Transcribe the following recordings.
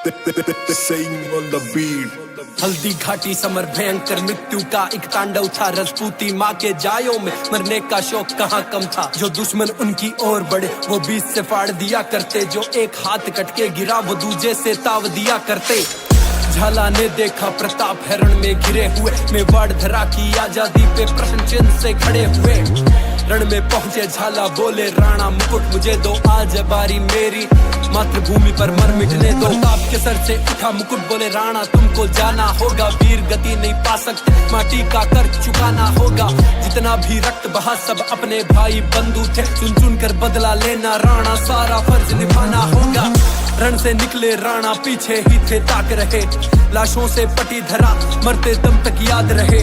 Sing on the beat. Haldi Ghati summer भयंकर मृत्यु का एक तांडव था। राजपूती माँ के जायों में मरने का शौक कहाँ कम था। जो दुश्मन उनकी ओर बढ़े वो बीच से फाड़ दिया करते। जो एक हाथ कटके गिरा वो दूजे से ताव दिया करते। झाला ने देखा प्रताप हरण में घिरे हुए। मेवाड़ धरा की आजादी पे प्रश्न चिन्ह से खड़े हुए। रण में पहुंचे झाला बोले राणा मुकुट मुझे दो, आज बारी मेरी मातृभूमि पर मर मिटने दो। प्रताप के सर से उठा मुकुट बोले राणा तुमको जाना होगा। वीर गति नहीं पा सकते माटी का कर्ज चुकाना होगा। जितना भी रक्त बहा सब अपने भाई बंधु थे। चुन चुन कर बदला लेना राणा सारा फर्ज निभाना होगा। रण से निकले राणा पीछे ही थे ताक रहे। लाशों से पटी धरा मरते दम तक याद रहे।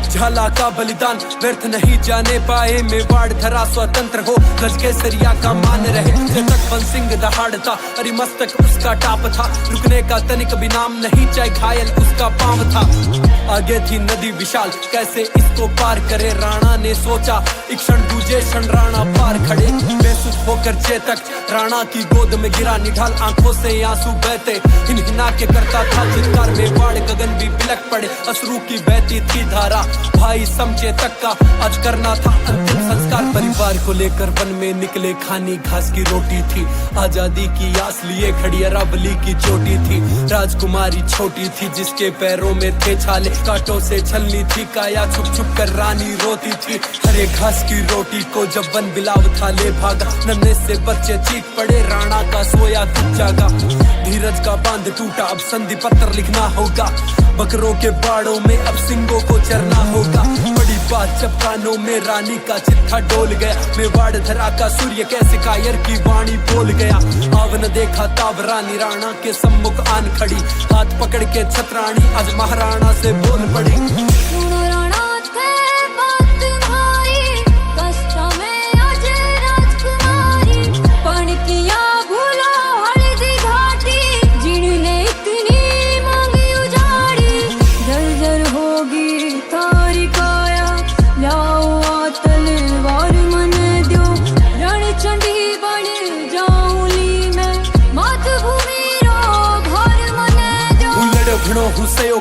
झाला का बलिदान व्यर्थ नहीं जाने पाए। मेवाड़ धरा स्वतंत्र हो गज के सरिया का मान रहे। जटक बन सिंह दहाड़ता अरि मस्तक उसका टाप था। रुकने का तनिक भी नाम नहीं चाहे घायल उसका पांव था। आगे थी नदी विशाल कैसे इसको पार करे। राणा ने सोचा एक क्षण दूजे क्षण राणा पार खड़े। बेसुध होकर चेतक राणा की गोद में गिरा निढाल आंखों से आंसू बहते। हिनहिना के करता था चित्कार मेवाड़ गगन भी बिलक पड़े। अश्रु की बहती थी धारा भाई समचेतक का आज करना था अंतिम संस्कार। परिवार को लेकर वन में निकले खानी घास की रोटी थी। आजादी की आस लिए खड़ी अरावली की चोटी थी। राजकुमारी छोटी थी जिसके पैरों में थे छाले। कांटों से छलनी थी काया छुप छुप कर रानी रोती थी। हरे घास की रोटी को जब वन बिलाव था ले भागा। नन्हे से बच्चे चीख पड़े राणा का सोया तू जागा। धीरज का बांध टूटा अब संधि पत्र लिखना होगा। बकरों के बाड़ों में अब सिंगों को चरना होगा। बड़ी बात जब कानों में रानी का चिट्ठा डोल गया। मेवाड़ धरा का सूर्य कैसे कायर की वाणी बोल गया। आवन देखा ताब रानी राणा के सम्मुख आन खड़ी। हाथ पकड़ के छतरानी आज महाराणा से बोल पड़ी।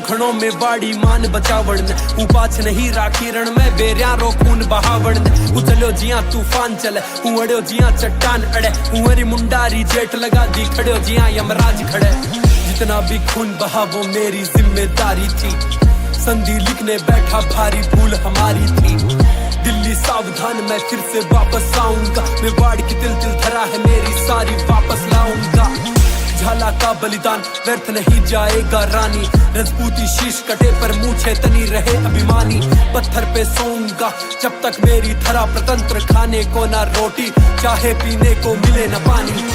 घणों में वाड़ी मान बचावण ने पाछ नहीं राखी रण में बेरिया रो खून बहावण ने। चलो जिया तूफान चले अड़ो जिया चट्टान अड़े। हरी मुंडारी जेठ लगा दी खड़ो जिया यमराज खड़े। जितना भी खून बहा वो मेरी जिम्मेदारी थी। संधि लिखने बैठा भारी भूल हमारी थी। दिल्ली सावधान मैं फिर से वापस आऊंगा। मेवाड़ की तिल तिल धरा है मेरी सारी वापस लाऊंगा। झाला का बलिदान व्यर्थ नहीं जाएगा रानी। राजपूती शीश कटे पर मूछे तनी रहे अभिमानी। पत्थर पे सोऊंगा जब तक मेरी धरा प्रतंत्र। खाने को ना रोटी चाहे पीने को मिले न पानी।